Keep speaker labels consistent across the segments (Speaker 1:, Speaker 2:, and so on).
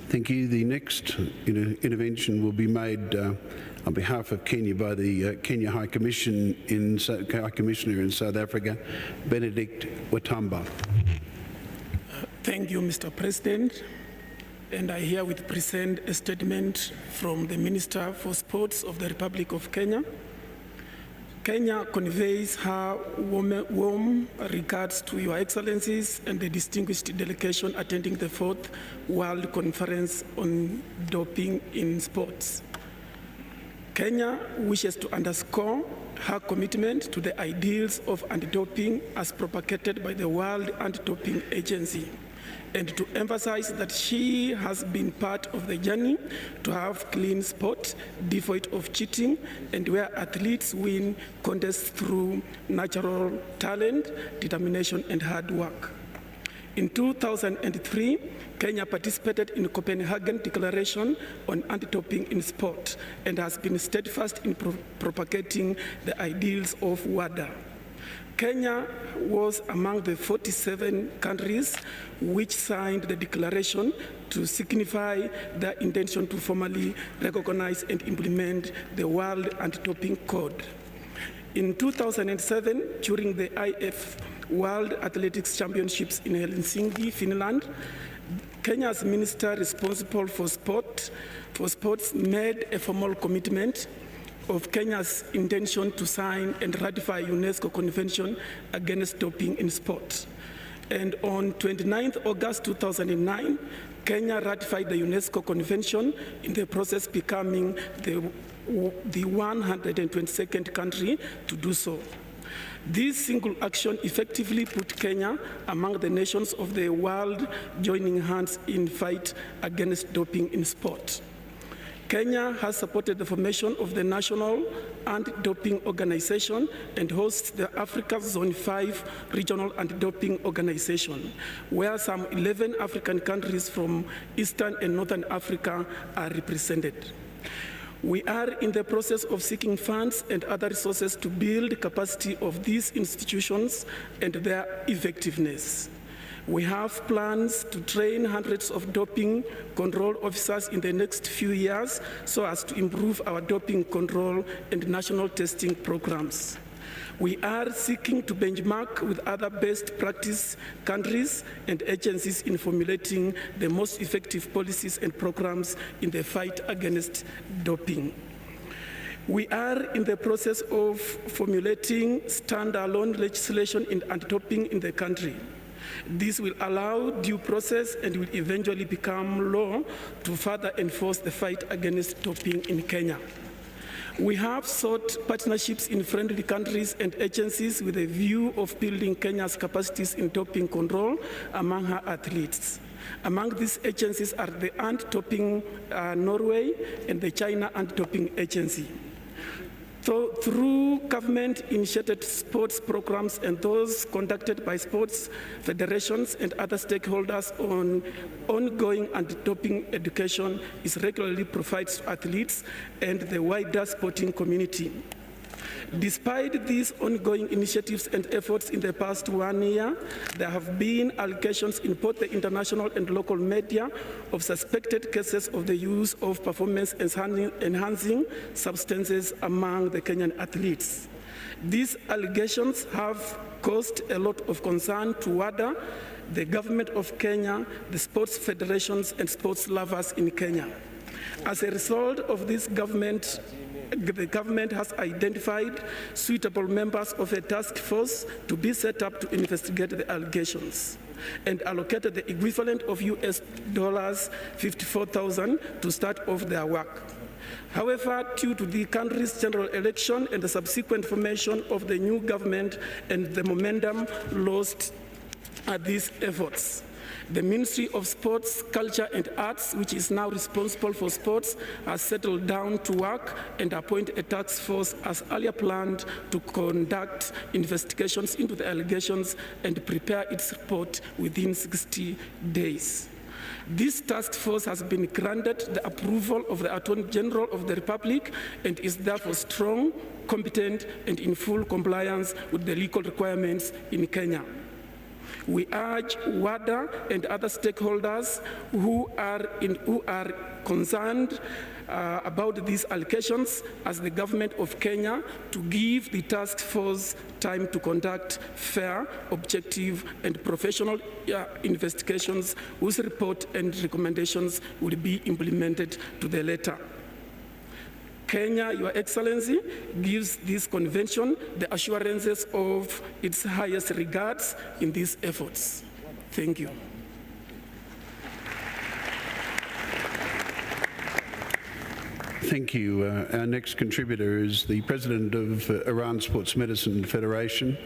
Speaker 1: Thank you. The next intervention will be made on behalf of Kenya by the Kenya High Commissioner in South Africa, Benedict Watamba.
Speaker 2: Thank you, Mr. President. And I herewith present a statement from the Minister for Sports of the Republic of Kenya. Kenya conveys her warm regards to Your Excellencies and the distinguished delegation attending the 4th World Conference on Doping in Sports. Kenya wishes to underscore her commitment to the ideals of anti-doping as propagated by the World Anti-Doping Agency, and to emphasize that she has been part of the journey to have clean sport, devoid of cheating, and where athletes win contests through natural talent, determination, and hard work. In 2003, Kenya participated in the Copenhagen Declaration on Anti-Doping in Sport and has been steadfast in propagating the ideals of WADA. Kenya was among the 47 countries which signed the declaration to signify their intention to formally recognize and implement the World Anti-Doping Code. In 2007, during the IF World Athletics Championships in Helsinki, Finland, Kenya's minister responsible for sports made a formal commitment of Kenya's intention to sign and ratify UNESCO Convention Against Doping in Sport. And on 29th August 2009, Kenya ratified the UNESCO Convention, in the process becoming the 122nd country to do so. This single action effectively put Kenya among the nations of the world joining hands in fight against doping in sport. Kenya has supported the formation of the National Anti-Doping Organization and hosts the Africa Zone 5 Regional Anti-Doping Organization, where some 11 African countries from Eastern and Northern Africa are represented. We are in the process of seeking funds and other resources to build capacity of these institutions and their effectiveness. We have plans to train hundreds of doping control officers in the next few years so as to improve our doping control and national testing programs. We are seeking to benchmark with other best practice countries and agencies in formulating the most effective policies and programs in the fight against doping. We are in the process of formulating standalone legislation in anti-doping in the country. This will allow due process and will eventually become law to further enforce the fight against doping in Kenya. We have sought partnerships in friendly countries and agencies with a view of building Kenya's capacities in doping control among her athletes. Among these agencies are the Anti-Doping Norway and the China Anti-Doping Agency. So, through government-initiated sports programs and those conducted by sports federations and other stakeholders on ongoing anti-doping education is regularly provided to athletes and the wider sporting community. Despite these ongoing initiatives and efforts in the past 1 year, there have been allegations in both the international and local media of suspected cases of the use of performance-enhancing substances among the Kenyan athletes. These allegations have caused a lot of concern to WADA, the government of Kenya, the sports federations, and sports lovers in Kenya. As a result of this, the government has identified suitable members of a task force to be set up to investigate the allegations and allocated the equivalent of US dollars 54,000 to start off their work. However, due to the country's general election and the subsequent formation of the new government and the momentum lost at these efforts, the Ministry of Sports, Culture and Arts, which is now responsible for sports, has settled down to work and appoint a task force as earlier planned to conduct investigations into the allegations and prepare its report within 60 days. This task force has been granted the approval of the Attorney General of the Republic and is therefore strong, competent, and in full compliance with the legal requirements in Kenya. We urge WADA and other stakeholders who are concerned about these allegations as the government of Kenya to give the task force time to conduct fair, objective, and professional investigations whose report and recommendations will be implemented to the letter. Kenya, Your Excellency, gives this convention the assurances of its highest regards in these efforts. Thank you.
Speaker 1: Thank you. Our next contributor is the President of Iran Sports Medicine Federation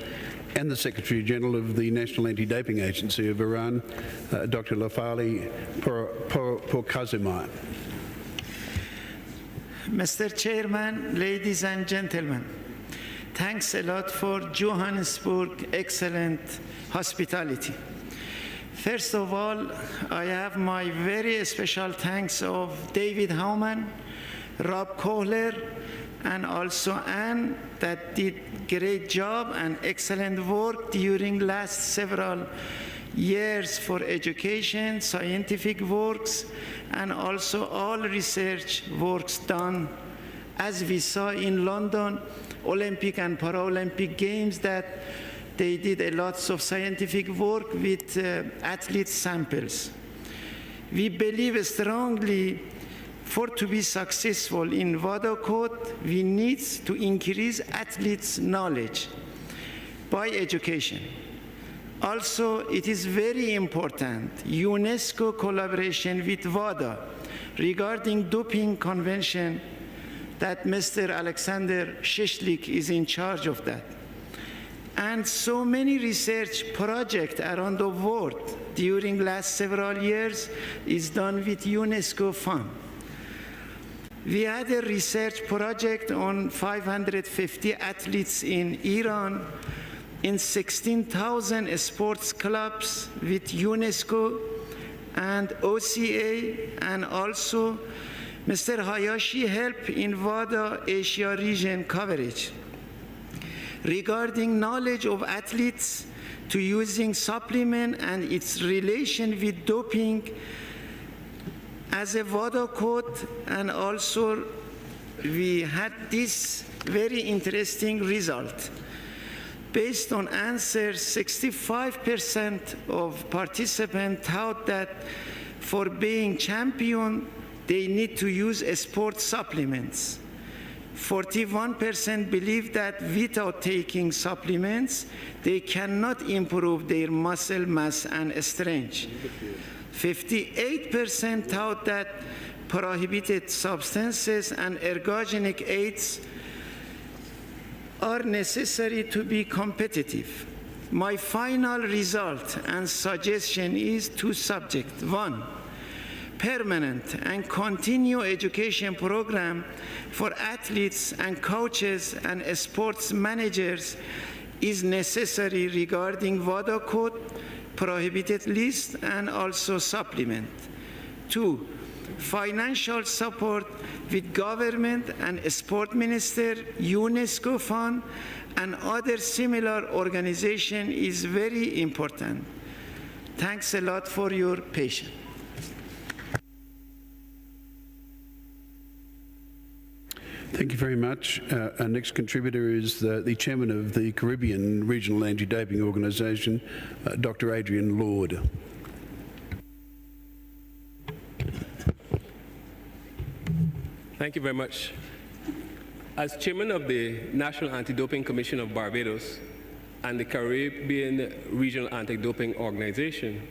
Speaker 1: and the Secretary General of the National Anti-Doping Agency of Iran, Dr. Lafali Pourkazemai.
Speaker 3: Mr. Chairman, ladies and gentlemen, thanks a lot for Johannesburg excellent hospitality. First of all, I have my very special thanks of David Howman, Rob Kohler, and also Anne that did great job and excellent work during last several years for education, scientific works, and also all research works done, as we saw in London, Olympic and Paralympic Games, that they did a lot of scientific work with athlete samples. We believe strongly to be successful in WADA code, we need to increase athletes' knowledge by education. Also, it is very important, UNESCO collaboration with WADA regarding doping convention that Mr. Alexander Shishlik is in charge of that. And so many research projects around the world during last several years is done with UNESCO fund. We had a research project on 550 athletes in Iran in 16,000 sports clubs with UNESCO and OCA, and also Mr. Hayashi helped in WADA Asia region coverage. Regarding knowledge of athletes to using supplement and its relation with doping as a WADA code, and also we had this very interesting result. Based on answers, 65% of participants thought that for being champion, they need to use sport supplements. 41% believe that without taking supplements, they cannot improve their muscle mass and strength. 58% thought that prohibited substances and ergogenic aids are necessary to be competitive. My final result and suggestion is two subjects. One, permanent and continue education program for athletes and coaches and sports managers is necessary regarding WADA code, prohibited list, and also supplement. Two, financial support with government and sport minister, UNESCO fund, and other similar organization is very important. Thanks a lot for your patience.
Speaker 1: Thank you very much. Our next contributor is the chairman of the Caribbean Regional Anti-Doping Organisation, Dr. Adrian Lord.
Speaker 4: Thank you very much. As chairman of the National Anti-Doping Commission of Barbados and the Caribbean Regional Anti-Doping Organization,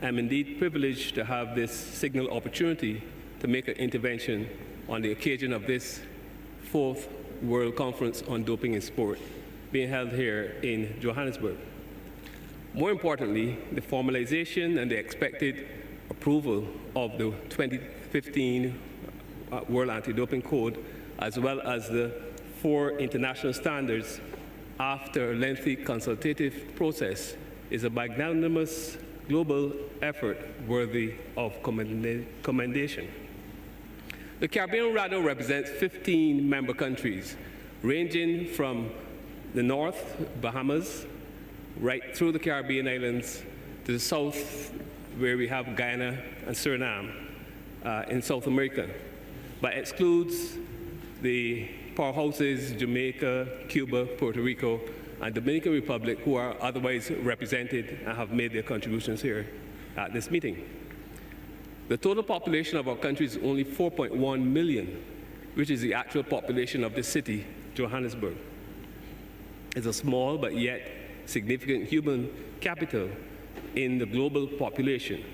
Speaker 4: I'm indeed privileged to have this signal opportunity to make an intervention on the occasion of this 4th World Conference on Doping in Sport being held here in Johannesburg. More importantly, the formalization and the expected approval of the 2015 World Anti-Doping Code, as well as the 4 international standards after a lengthy consultative process, is a magnanimous global effort worthy of commendation. The Caribbean RADO represents 15 member countries, ranging from the North, Bahamas, right through the Caribbean islands to the south, where we have Guyana and Suriname in South America, but excludes the powerhouses Jamaica, Cuba, Puerto Rico, and Dominican Republic, who are otherwise represented and have made their contributions here at this meeting. The total population of our country is only 4.1 million, which is the actual population of the city, Johannesburg. It's a small but yet significant human capital in the global population.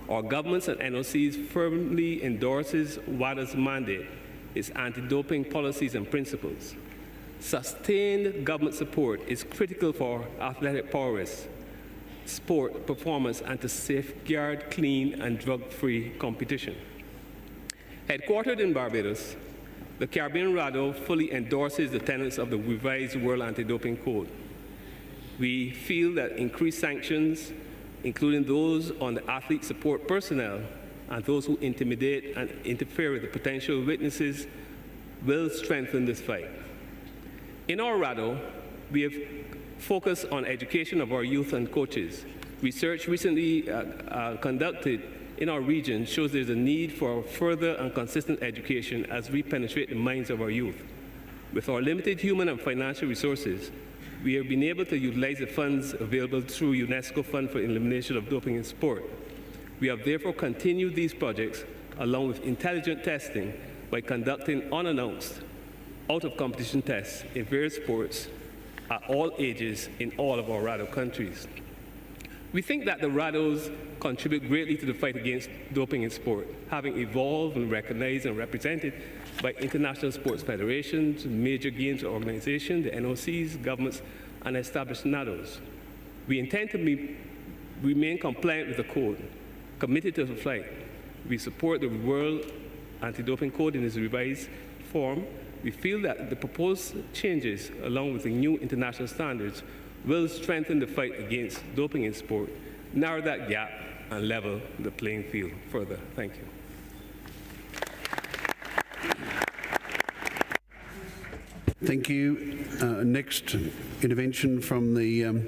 Speaker 4: Our governments and NOCs firmly endorses WADA's mandate, its anti-doping policies and principles. Sustained government support is critical for athletic prowess, sport performance, and to safeguard clean and drug-free competition. Headquartered in Barbados, the Caribbean RADO fully endorses the tenets of the revised World Anti-Doping Code. We feel that increased sanctions, including those on the athlete support personnel and those who intimidate and interfere with the potential witnesses, will strengthen this fight. In our RADO, we have focused on education of our youth and coaches. Research recently conducted in our region shows there's a need for further and consistent education as we penetrate the minds of our youth. With our limited human and financial resources, we have been able to utilize the funds available through UNESCO Fund for Elimination of Doping in Sport. We have therefore continued these projects along with intelligent testing by conducting unannounced out-of-competition tests in various sports at all ages in all of our RADO countries. We think that the RADOs contribute greatly to the fight against doping in sport, having evolved and recognized and represented by international sports federations, major games organizations, the NOCs, governments, and established NADOs. We intend to remain compliant with the code, committed to the fight. We support the World Anti-Doping Code in its revised form. We feel that the proposed changes, along with the new international standards, will strengthen the fight against doping in sport, narrow that gap, and level the playing field further. Thank you.
Speaker 1: Thank you. Next intervention from the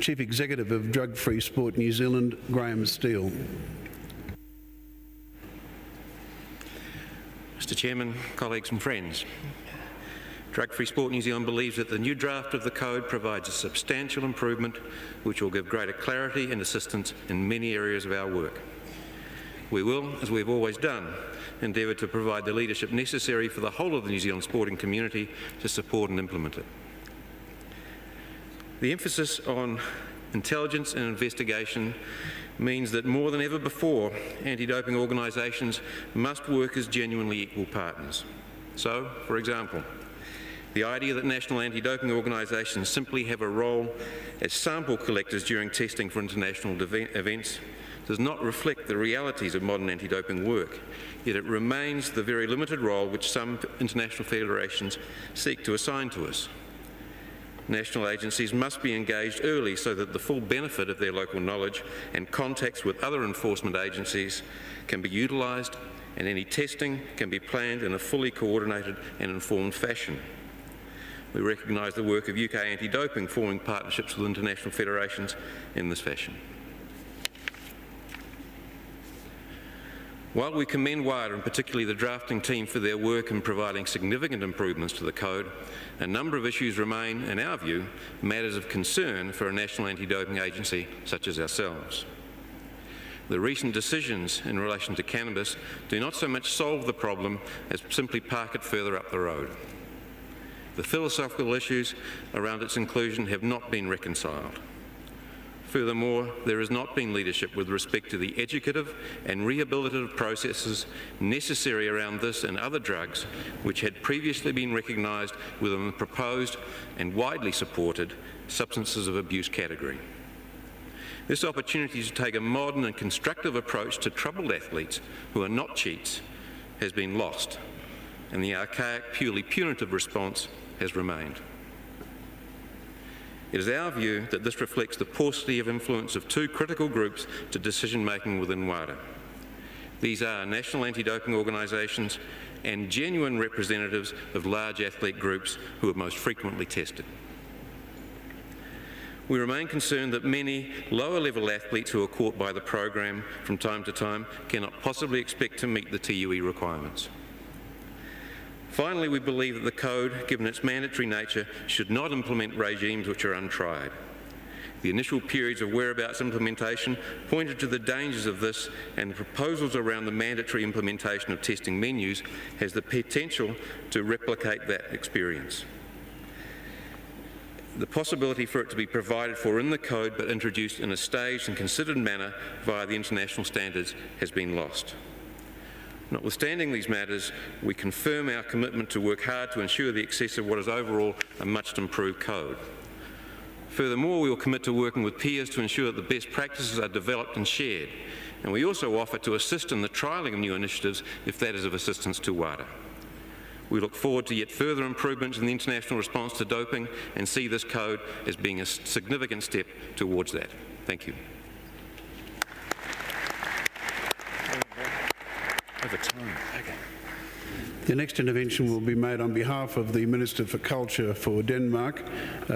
Speaker 1: Chief Executive of Drug Free Sport New Zealand, Graham Steele.
Speaker 5: Mr. Chairman, colleagues and friends, Drug Free Sport New Zealand believes that the new draft of the Code provides a substantial improvement which will give greater clarity and assistance in many areas of our work. We will, as we've always done, endeavour to provide the leadership necessary for the whole of the New Zealand sporting community to support and implement it. The emphasis on intelligence and investigation means that more than ever before, anti-doping organisations must work as genuinely equal partners. So, for example, the idea that national anti-doping organisations simply have a role as sample collectors during testing for international events does not reflect the realities of modern anti-doping work, yet it remains the very limited role which some international federations seek to assign to us. National agencies must be engaged early so that the full benefit of their local knowledge and contacts with other enforcement agencies can be utilised, and any testing can be planned in a fully coordinated and informed fashion. We recognise the work of UK Anti-Doping forming partnerships with international federations in this fashion. While we commend WADA and particularly the drafting team for their work in providing significant improvements to the Code, a number of issues remain, in our view, matters of concern for a national anti-doping agency such as ourselves. The recent decisions in relation to cannabis do not so much solve the problem as simply park it further up the road. The philosophical issues around its inclusion have not been reconciled. Furthermore, there has not been leadership with respect to the educative and rehabilitative processes necessary around this and other drugs which had previously been recognised within the proposed and widely supported substances of abuse category. This opportunity to take a modern and constructive approach to troubled athletes who are not cheats has been lost, and the archaic, purely punitive response has remained. It is our view that this reflects the paucity of influence of two critical groups to decision-making within WADA. These are national anti-doping organisations and genuine representatives of large athlete groups who are most frequently tested. we remain concerned that many lower-level athletes who are caught by the program from time to time cannot possibly expect to meet the TUE requirements. Finally, we believe that the code, given its mandatory nature, should not implement regimes which are untried. The initial periods of whereabouts implementation pointed to the dangers of this, and the proposals around the mandatory implementation of testing menus has the potential to replicate that experience. The possibility for it to be provided for in the code but introduced in a staged and considered manner via the international standards has been lost. Notwithstanding these matters, we confirm our commitment to work hard to ensure the access of what is overall a much improved code. Furthermore, we will commit to working with peers to ensure that the best practices are developed and shared, and we also offer to assist in the trialling of new initiatives if that is of assistance to WADA. We look forward to yet further improvements in the international response to doping and see this code as being a significant step towards that. Thank you.
Speaker 6: Over time. Okay.
Speaker 1: The next intervention will be made on behalf of the Minister for Culture for Denmark,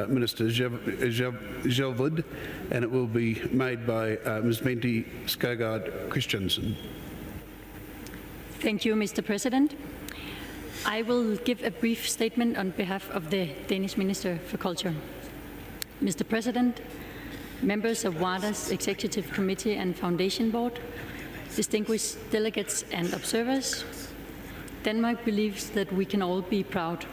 Speaker 1: Minister Jelvud, and it will be made by Ms. Bente Skagard Christensen.
Speaker 7: Thank you, Mr. President. I will give a brief statement on behalf of the Danish Minister for Culture. Mr. President, members of WADA's Executive Committee and Foundation Board, distinguished delegates and observers, Denmark believes that we can all be proud.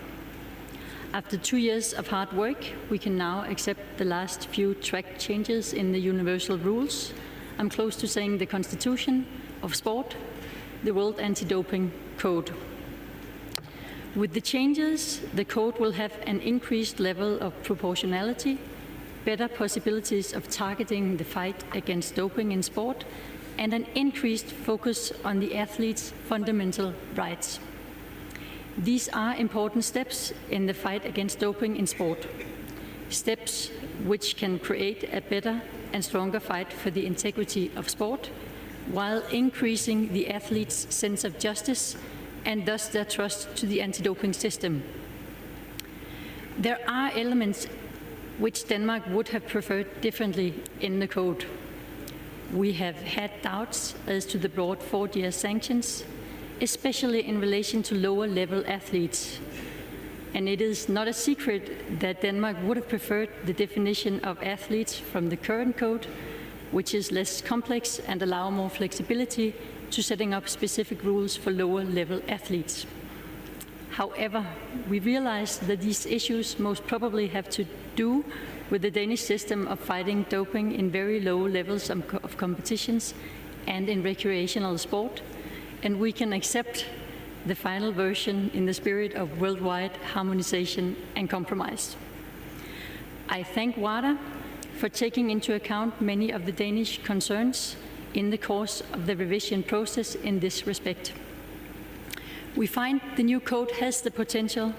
Speaker 7: After 2 years of hard work, we can now accept the last few track changes in the universal rules. I'm close to saying the Constitution of Sport, the World Anti-Doping Code. With the changes, the code will have an increased level of proportionality, better possibilities of targeting the fight against doping in sport, and an increased focus on the athlete's fundamental rights. These are important steps in the fight against doping in sport, steps which can create a better and stronger fight for the integrity of sport, while increasing the athlete's sense of justice and thus their trust to the anti-doping system. There are elements which Denmark would have preferred differently in the code. We have had doubts as to the broad 4-year sanctions, especially in relation to lower-level athletes. And it is not a secret that Denmark would have preferred the definition of athletes from the current code, which is less complex and allow more flexibility to setting up specific rules for lower-level athletes. However, we realize that these issues most probably have to do with the Danish system of fighting doping in very low levels of competitions and in recreational sport, and we can accept the final version in the spirit of worldwide harmonization and compromise. I thank WADA for taking into account many of the Danish concerns in the course of the revision process in this respect. We find the new code has the potential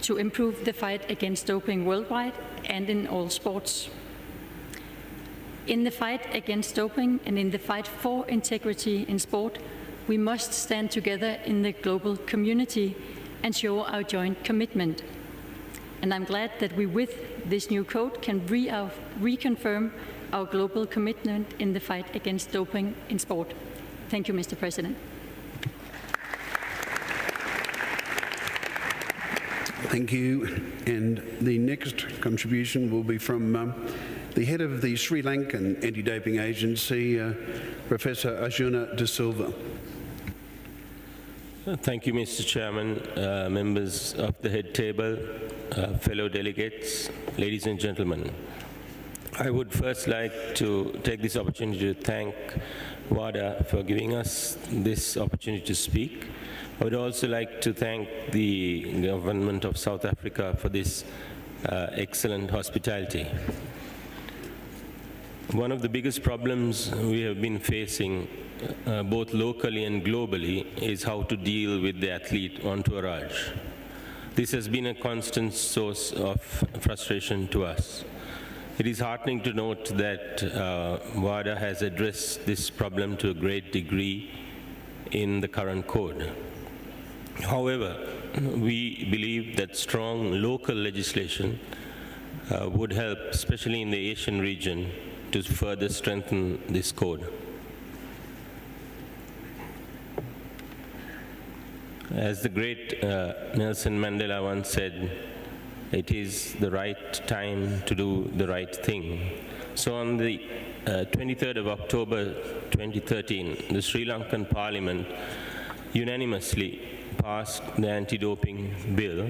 Speaker 7: to improve the fight against doping worldwide and in all sports. In the fight against doping and in the fight for integrity in sport, we must stand together in the global community and show our joint commitment. And I'm glad that we, with this new code, can reconfirm our global commitment in the fight against doping in sport. Thank you, Mr. President.
Speaker 1: Thank you. And the next contribution will be from the head of the Sri Lankan Anti-Doping Agency, Professor Arjuna De Silva.
Speaker 8: Thank you, Mr. Chairman, members of the head table, fellow delegates, ladies and gentlemen. I would first like to take this opportunity to thank WADA for giving us this opportunity to speak. I would also like to thank the government of South Africa for this excellent hospitality. One of the biggest problems we have been facing both locally and globally is how to deal with the athlete entourage. This has been a constant source of frustration to us. It is heartening to note that WADA has addressed this problem to a great degree in the current code. However, we believe that strong local legislation would help, especially in the Asian region, to further strengthen this code. As the great Nelson Mandela once said, it is the right time to do the right thing. So on the 23rd of October 2013, the Sri Lankan Parliament unanimously passed the anti-doping bill,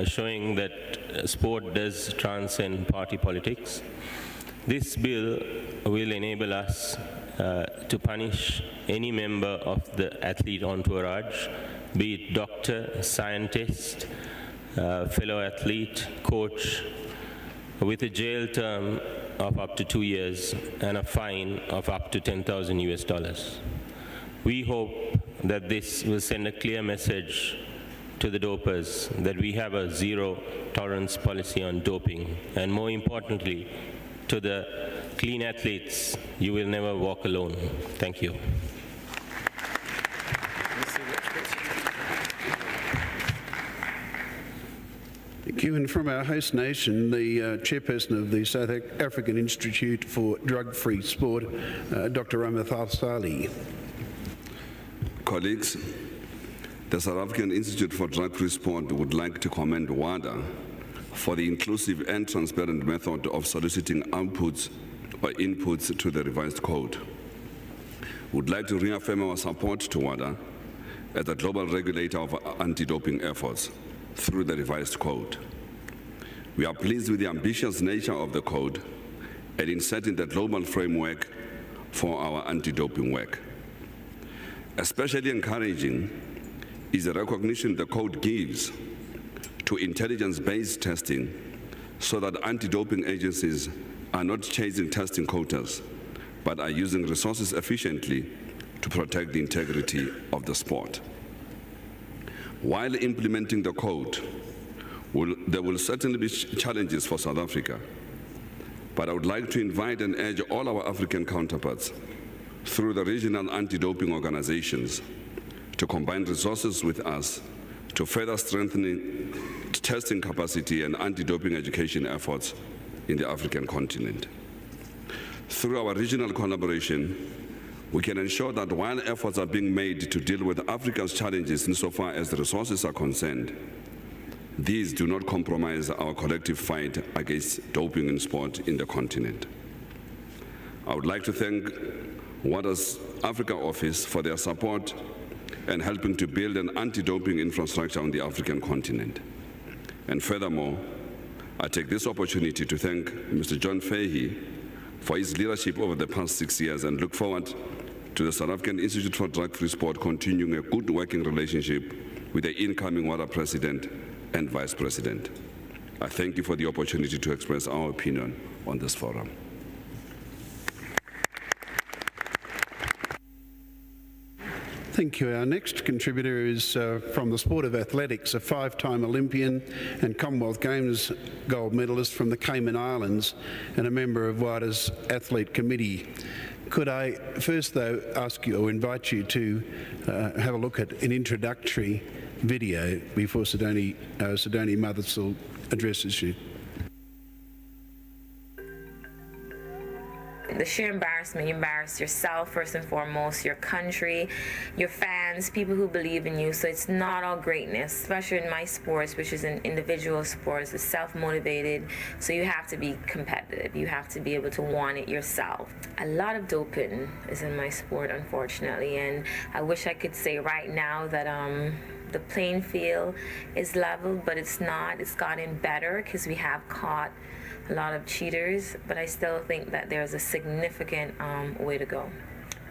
Speaker 8: showing that sport does transcend party politics. This bill will enable us to punish any member of the athlete entourage, be it doctor, scientist, fellow athlete, coach, with a jail term of up to 2 years and a fine of up to $10,000 US. We hope that this will send a clear message to the dopers that we have a zero tolerance policy on doping, and more importantly, to the clean athletes, you will never walk alone. Thank you.
Speaker 1: Thank you. And from our host nation, the chairperson of the South African Institute for Drug-Free Sport, Dr. Ramathar Sali.
Speaker 9: Colleagues, the South African Institute for Drug-Free Sport would like to commend WADA for the inclusive and transparent method of soliciting outputs or inputs to the revised code. We would like to reaffirm our support to WADA as a global regulator of anti-doping efforts through the revised code. We are pleased with the ambitious nature of the code and in setting the global framework for our anti-doping work. Especially encouraging is the recognition the code gives to intelligence-based testing so that anti-doping agencies are not chasing testing quotas, but are using resources efficiently to protect the integrity of the sport. While implementing the code, there will certainly be challenges for South Africa, but I would like to invite and urge all our African counterparts through the regional anti-doping organizations to combine resources with us to further strengthen testing capacity and anti-doping education efforts in the African continent. Through our regional collaboration, we can ensure that while efforts are being made to deal with Africa's challenges insofar as the resources are concerned, these do not compromise our collective fight against doping in sport in the continent. I would like to thank WADA's Africa office for their support and helping to build an anti-doping infrastructure on the African continent. And furthermore, I take this opportunity to thank Mr. John Fahey for his leadership over the past 6 years and look forward to the South African Institute for Drug-Free Sport continuing a good working relationship with the incoming WADA President and Vice President. I thank you for the opportunity to express our opinion on this forum.
Speaker 1: Thank you. Our next contributor is from the sport of athletics, a 5-time Olympian and Commonwealth Games gold medalist from the Cayman Islands and a member of WADA's Athlete Committee. Could I first, though, ask you or invite you to have a look at an introductory video before Sidoni Mothersall addresses you.
Speaker 10: The sheer embarrassment, you embarrass yourself first and foremost, your country, your fans, people who believe in you. So it's not all greatness, especially in my sports, which is an individual sports, it's self-motivated. So you have to be competitive. You have to be able to want it yourself. A lot of doping is in my sport, unfortunately, and I wish I could say right now that the playing field is leveled, but it's not. It's gotten better because we have caught a lot of cheaters, but I still think that there's a significant way to go.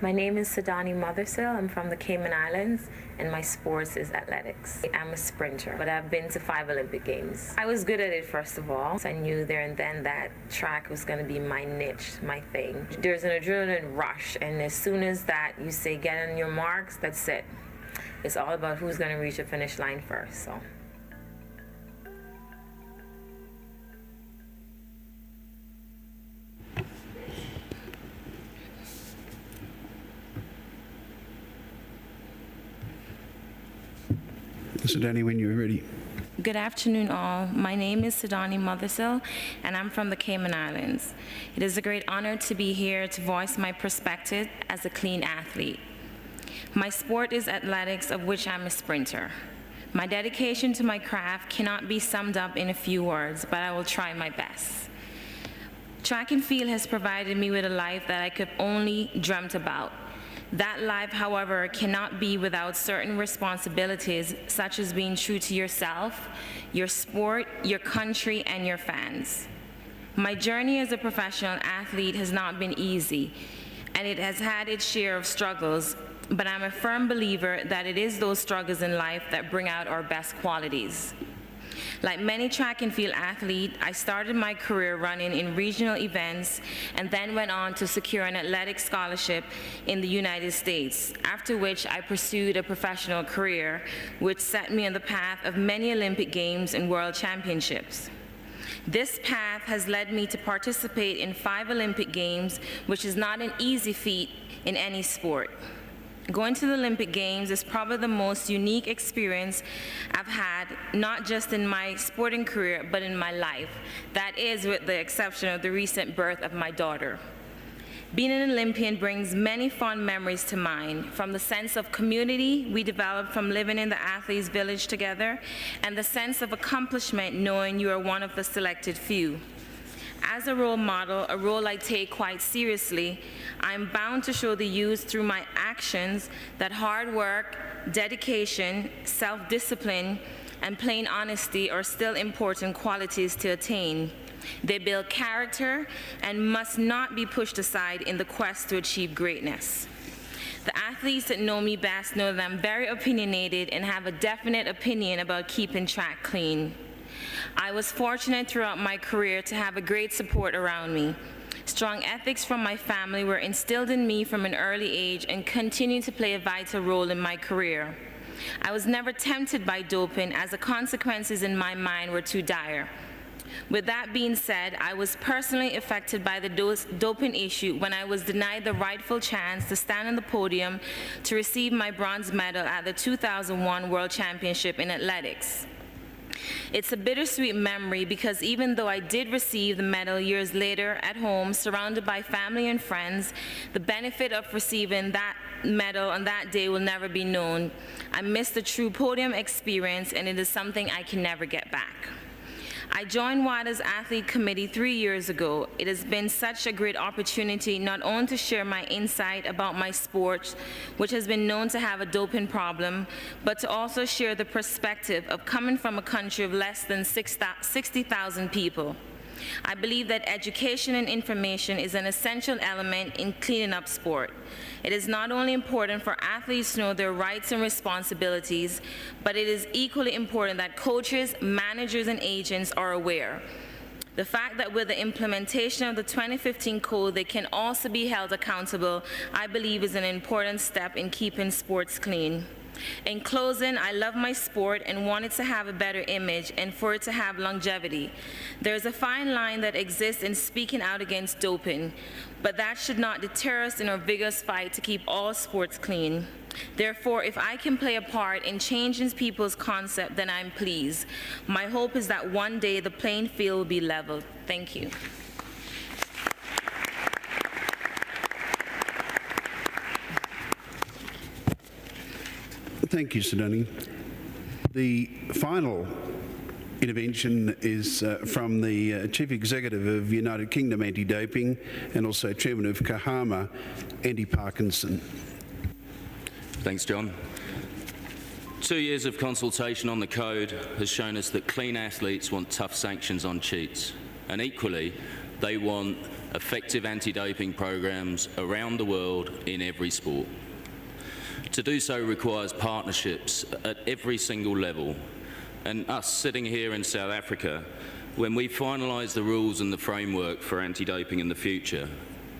Speaker 10: My name is Sidoni Mothersall. I'm from the Cayman Islands, and my sports is athletics. I'm a sprinter, but I've been to 5 Olympic Games. I was good at it, first of all. So I knew there and then that track was going to be my niche, my thing. There's an adrenaline rush, and as soon as that you say get on your marks, that's it. It's all about who's going to reach the finish line first. So.
Speaker 1: So Danny, when you're ready.
Speaker 10: Good afternoon, all. My name is Sidani Mothersill, and I'm from the Cayman Islands. It is a great honor to be here to voice my perspective as a clean athlete. My sport is athletics, of which I'm a sprinter. My dedication to my craft cannot be summed up in a few words, but I will try my best. Track and field has provided me with a life that I could only dreamt about. That life, however, cannot be without certain responsibilities, such as being true to yourself, your sport, your country, and your fans. My journey as a professional athlete has not been easy, and it has had its share of struggles, but I'm a firm believer that it is those struggles in life that bring out our best qualities. Like many track and field athletes, I started my career running in regional events and then went on to secure an athletic scholarship in the United States, after which I pursued a professional career, which set me on the path of many Olympic Games and World Championships. This path has led me to participate in 5 Olympic Games, which is not an easy feat in any sport. Going to the Olympic Games is probably the most unique experience I've had, not just in my sporting career, but in my life. That is with the exception of the recent birth of my daughter. Being an Olympian brings many fond memories to mind, from the sense of community we developed from living in the athletes' village together, and the sense of accomplishment knowing you are one of the selected few. As a role model, a role I take quite seriously, I'm bound to show the youth through my actions that hard work, dedication, self-discipline, and plain honesty are still important qualities to attain. They build character and must not be pushed aside in the quest to achieve greatness. The athletes that know me best know that I'm very opinionated and have a definite opinion about keeping track clean. I was fortunate throughout my career to have a great support around me. Strong ethics from my family were instilled in me from an early age and continue to play a vital role in my career. I was never tempted by doping, as the consequences in my mind were too dire. With that being said, I was personally affected by the doping issue when I was denied the rightful chance to stand on the podium to receive my bronze medal at the 2001 World Championship in athletics. It's a bittersweet memory because even though I did receive the medal years later at home, surrounded by family and friends, the benefit of receiving that medal on that day will never be known. I missed the true podium experience, and it is something I can never get back. I joined WADA's athlete committee 3 years ago. It has been such a great opportunity not only to share my insight about my sport, which has been known to have a doping problem, but to also share the perspective of coming from a country of less than 60,000 people. I believe that education and information is an essential element in cleaning up sport. It is not only important for athletes to know their rights and responsibilities, but it is equally important that coaches, managers, and agents are aware. The fact that with the implementation of the 2015 code, they can also be held accountable, I believe is an important step in keeping sports clean. In closing, I love my sport and want it to have a better image and for it to have longevity. There is a fine line that exists in speaking out against doping, but that should not deter us in our vigorous fight to keep all sports clean. Therefore, if I can play a part in changing people's concept, then I'm pleased. My hope is that one day the playing field will be leveled. Thank you.
Speaker 1: Thank you, Sidani. The final intervention is from the Chief Executive of United Kingdom Anti-Doping and also Chairman of Kahama, Andy Parkinson.
Speaker 6: Thanks, John. 2 years of consultation on the code has shown us that clean athletes want tough sanctions on cheats, and equally, they want effective anti-doping programs around the world in every sport. To do so requires partnerships at every single level. And us sitting here in South Africa, when we finalise the rules and the framework for anti-doping in the future,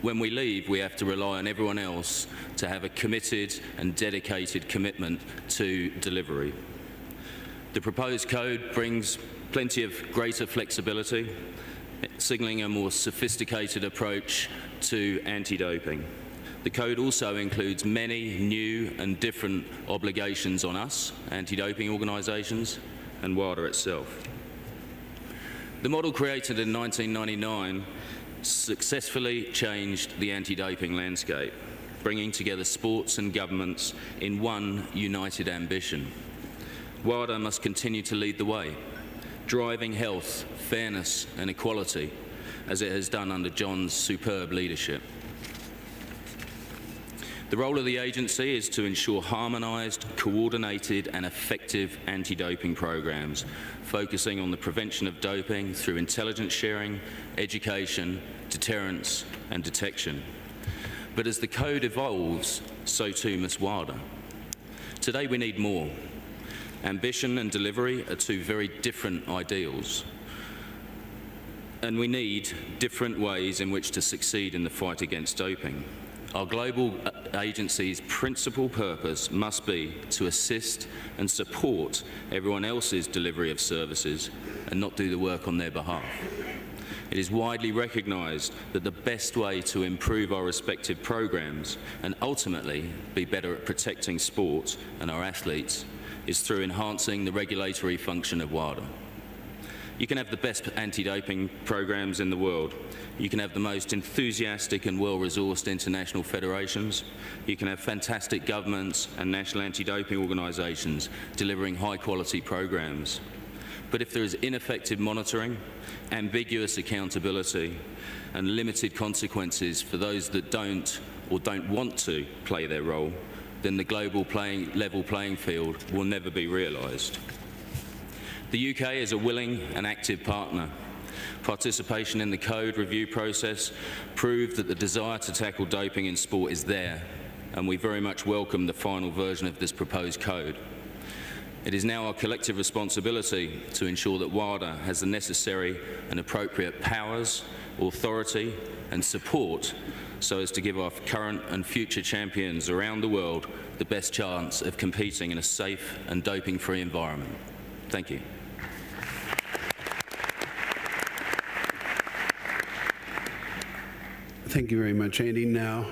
Speaker 6: when we leave, we have to rely on everyone else to have a committed and dedicated commitment to delivery. The proposed code brings plenty of greater flexibility, signalling a more sophisticated approach to anti-doping. The code also includes many new and different obligations on us, anti-doping organisations, and WADA itself. The model created in 1999 successfully changed the anti-doping landscape, bringing together sports and governments in one united ambition. WADA must continue to lead the way, driving health, fairness and equality, as it has done under John's superb leadership. The role of the agency is to ensure harmonised, coordinated and effective anti-doping programmes, focusing on the prevention of doping through intelligence sharing, education, deterrence and detection. But as the code evolves, so too must WADA. Today we need more. Ambition and delivery are two very different ideals. And we need different ways in which to succeed in the fight against doping. Our global agency's principal purpose must be to assist and support everyone else's delivery of services and not do the work on their behalf. It is widely recognised that the best way to improve our respective programmes and ultimately be better at protecting sport and our athletes is through enhancing the regulatory function of WADA. You can have the best anti-doping programmes in the world. You can have the most enthusiastic and well-resourced international federations. You can have fantastic governments and national anti-doping organisations delivering high-quality programmes. But if there is ineffective monitoring, ambiguous accountability, and limited consequences for those that don't or don't want to play their role, then the global level playing field will never be realised. The UK is a willing and active partner. Participation in the code review process proved that the desire to tackle doping in sport is there, and we very much welcome the final version of this proposed code. It is now our collective responsibility to ensure that WADA has the necessary and appropriate powers, authority and support so as to give our current and future champions around the world the best chance of competing in a safe and doping-free environment. Thank you.
Speaker 1: Thank you very much, Andy. Now,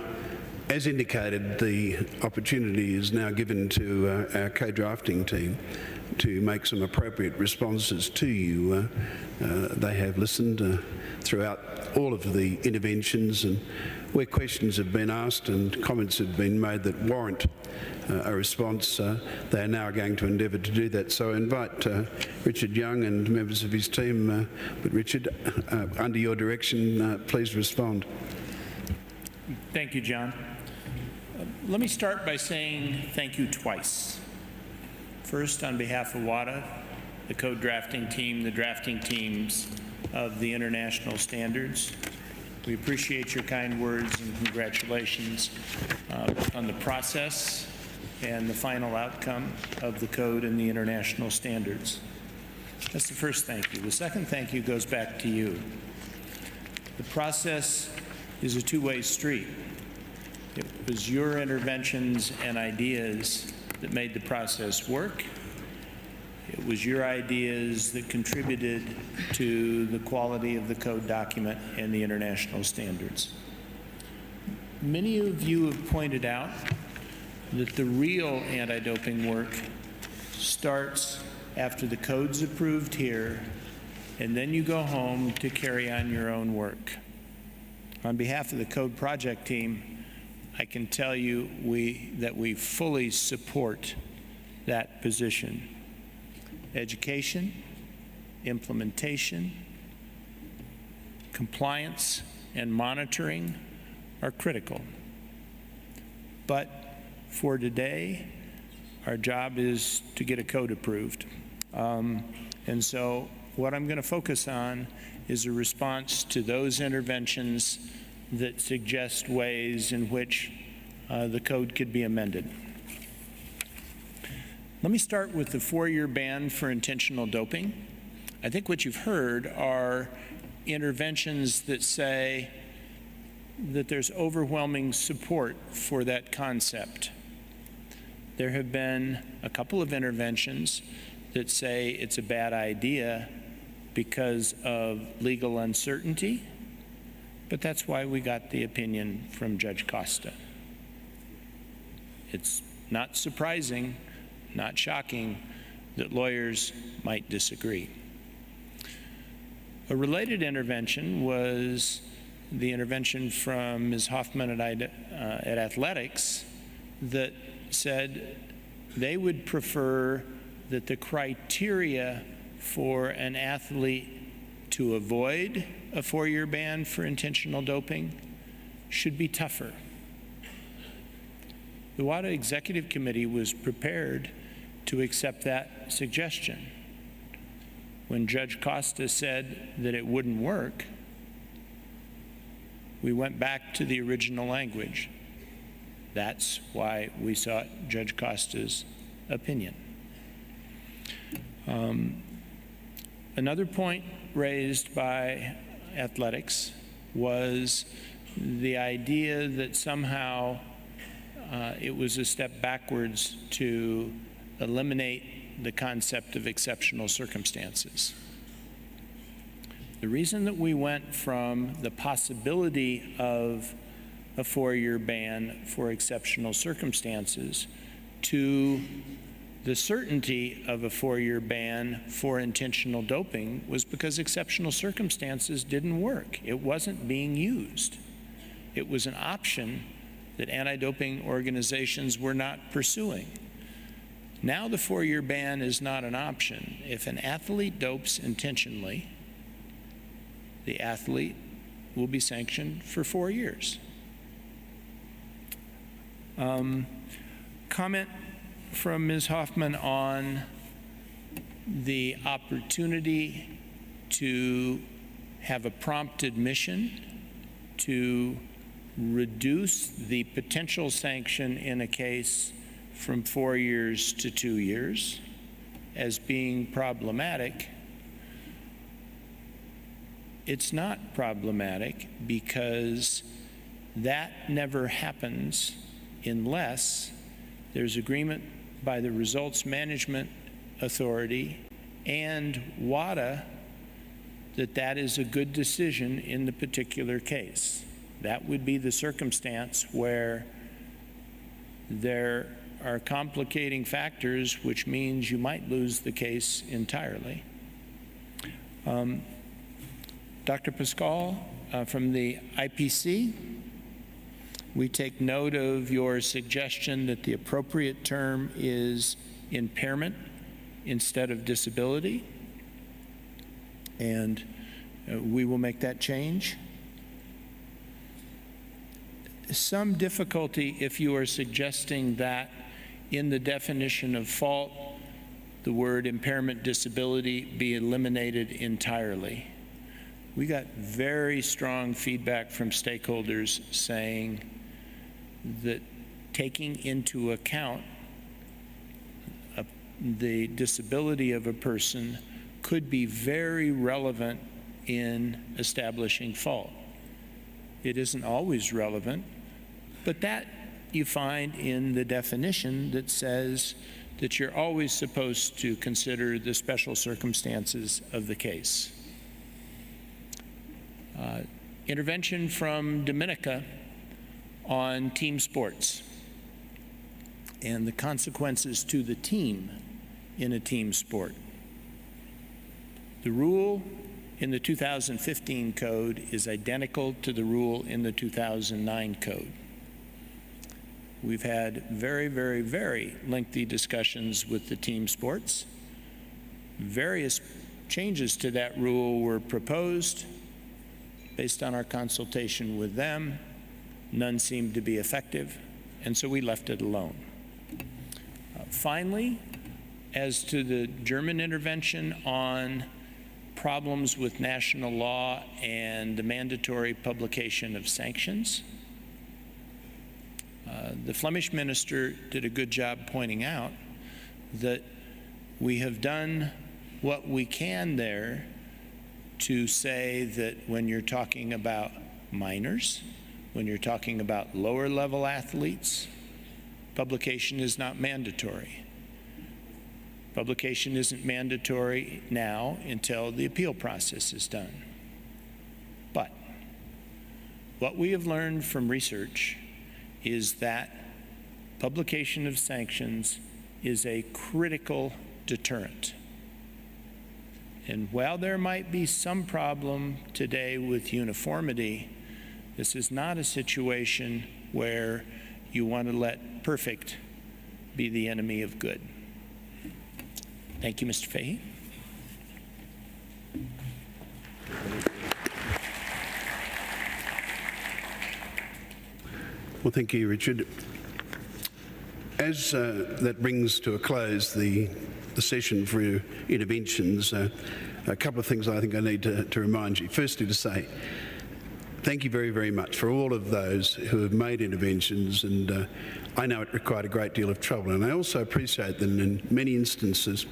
Speaker 1: as indicated, the opportunity is now given to our co-drafting team to make some appropriate responses to you. They have listened throughout all of the interventions, and where questions have been asked and comments have been made that warrant a response, they are now going to endeavour to do that. So I invite Richard Young and members of his team. But Richard, under your direction, please respond.
Speaker 11: Thank you, John. Let me start by saying thank you twice. First, on behalf of WADA, the code drafting team, the drafting teams of the international standards. We appreciate your kind words and congratulations on the process and the final outcome of the code and the international standards. That's the first thank you. The second thank you goes back to you. The process is a two-way street. It was your interventions and ideas that made the process work. It was your ideas that contributed to the quality of the code document and the international standards. Many of you have pointed out that the real anti-doping work starts after the code's approved here, and then you go home to carry on your own work. On behalf of the Code Project team, I can tell you that we fully support that position. Education, implementation, compliance, and monitoring are critical. But for today, our job is to get a code approved. And so what I'm going to focus on is a response to those interventions that suggest ways in which the code could be amended. Let me start with the 4-year ban for intentional doping. I think what you've heard are interventions that say that there's overwhelming support for that concept. There have been a couple of interventions that say it's a bad idea because of legal uncertainty, but that's why we got the opinion from Judge Costa. It's not surprising, not shocking, that lawyers might disagree. A related intervention was the intervention from Ms. Hoffman at Athletics that said they would prefer that the criteria for an athlete to avoid a 4-year ban for intentional doping should be tougher. The WADA Executive Committee was prepared to accept that suggestion. When Judge Costa said that it wouldn't work, we went back to the original language. That's why we sought Judge Costa's opinion. Another point raised by Athletics was the idea that somehow it was a step backwards to eliminate the concept of exceptional circumstances. The reason that we went from the possibility of a 4-year ban for exceptional circumstances to the certainty of a 4-year ban for intentional doping was because exceptional circumstances didn't work. It wasn't being used. It was an option that anti-doping organizations were not pursuing. Now the 4-year ban is not an option. If an athlete dopes intentionally, the athlete will be sanctioned for 4 years. Comment from Ms. Hoffman on the opportunity to have a prompt admission to reduce the potential sanction in a case from 4 years to 2 years as being problematic. It's not problematic because that never happens unless there's agreement by the Results Management Authority and WADA that that is a good decision in the particular case. That would be the circumstance where there are complicating factors, which means you might lose the case entirely. Dr. Pascal, from the IPC, we take note of your suggestion that the appropriate term is impairment instead of disability, and we will make that change. Some difficulty if you are suggesting that in the definition of fault, the word impairment disability be eliminated entirely. We got very strong feedback from stakeholders saying that taking into account the disability of a person could be very relevant in establishing fault. It isn't always relevant, but that you find in the definition that says that you're always supposed to consider the special circumstances of the case. Intervention from Dominica on team sports and the consequences to the team in a team sport. The rule in the 2015 code is identical to the rule in the 2009 code. We've had very, very, very lengthy discussions with the team sports. Various changes to that rule were proposed based on our consultation with them. None seemed to be effective, and so we left it alone. Finally, as to the German intervention on problems with national law and the mandatory publication of sanctions, the Flemish minister did a good job pointing out that we have done what we can there to say that when you're talking about minors, when you're talking about lower level athletes, publication is not mandatory. Publication isn't mandatory now until the appeal process is done. But what we have learned from research is that publication of sanctions is a critical deterrent. And while there might be some problem today with uniformity, this is not a situation where you want to let perfect be the enemy of good. Thank you, Mr. Fahey.
Speaker 1: Well, thank you, Richard. As that brings to a close the session for interventions, a couple of things I think I need to remind you. Firstly, to say thank you very, very much for all of those who have made interventions, and I know it required a great deal of trouble, and I also appreciate that in many instances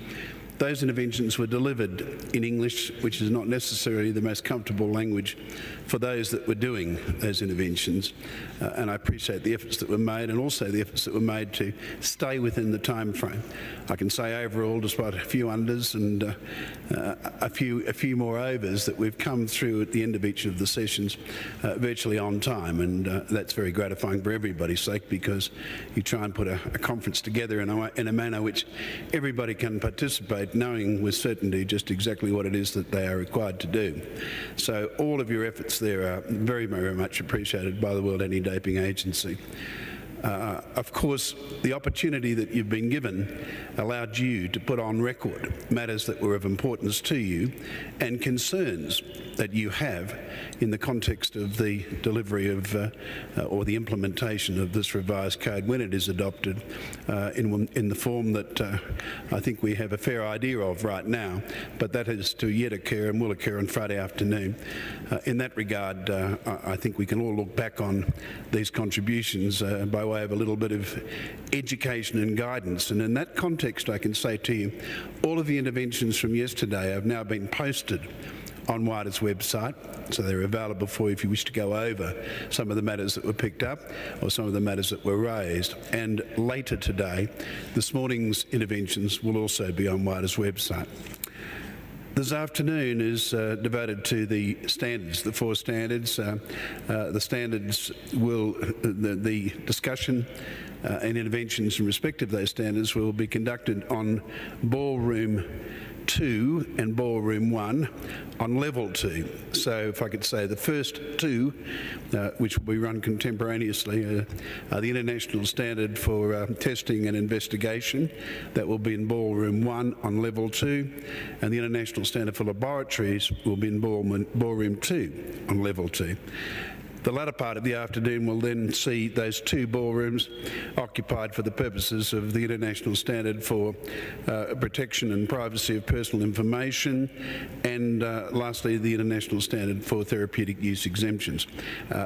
Speaker 1: those interventions were delivered in English, which is not necessarily the most comfortable language for those that were doing those interventions. And I appreciate the efforts that were made, and also the efforts that were made to stay within the time frame. I can say overall, despite a few unders and a few more overs, that we've come through at the end of each of the sessions virtually on time, and that's very gratifying for everybody's sake, because you try and put a conference together in a manner which everybody can participate, knowing with certainty just exactly what it is that they are required to do. So all of your efforts there are very, very much appreciated by the World Anti-Doping Agency. Of course, the opportunity that you've been given allowed you to put on record matters that were of importance to you and concerns that you have in the context of the delivery of or the implementation of this revised code when it is adopted in the form that I think we have a fair idea of right now, but that is to yet occur and will occur on Friday afternoon. In that regard, I think we can all look back on these contributions by way of a little bit of education and guidance. And in that context, I can say to you, all of the interventions from yesterday have now been posted on WADA's website, so they're available for you if you wish to go over some of the matters that were picked up or some of the matters that were raised. And later today, this morning's interventions will also be on WADA's website. This afternoon is devoted to the standards, the 4 standards. The standards will, the discussion and interventions in respect of those standards will be conducted on Ballroom 2 and Ballroom 1 on level 2. So if I could say the first 2, which will be run contemporaneously, are the International Standard for Testing and Investigation. That will be in Ballroom 1 on level 2, and the International Standard for Laboratories will be in Ballroom 2 on level 2. The latter part of the afternoon will then see those 2 ballrooms occupied for the purposes of the International Standard for Protection and Privacy of Personal Information, and lastly the International Standard for Therapeutic Use Exemptions.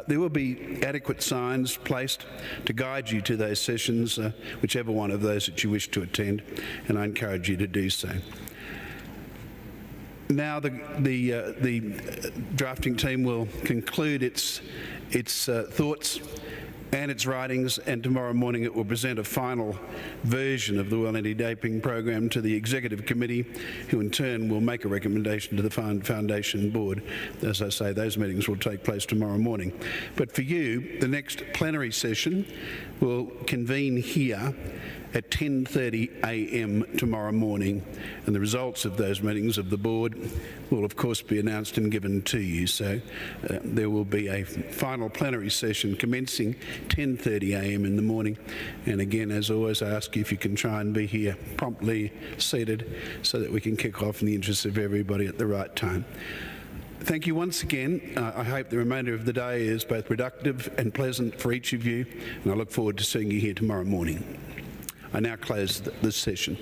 Speaker 1: There will be adequate signs placed to guide you to those sessions, whichever one of those that you wish to attend, and I encourage you to do so. Now the drafting team will conclude its thoughts and its writings, and tomorrow morning it will present a final version of the World Anti-Doping Program to the Executive Committee, who in turn will make a recommendation to the Foundation Board. As I say, those meetings will take place tomorrow morning. But for you, the next plenary session will convene here at 10:30 a.m. tomorrow morning, and the results of those meetings of the board will of course be announced and given to you. So there will be a final plenary session commencing 10:30 a.m. in the morning, and again, as always, I ask you if you can try and be here promptly seated so that we can kick off in the interests of everybody at the right time. Thank you once again. I hope the remainder of the day is both productive and pleasant for each of you, and I look forward to seeing you here tomorrow morning. I now close this session.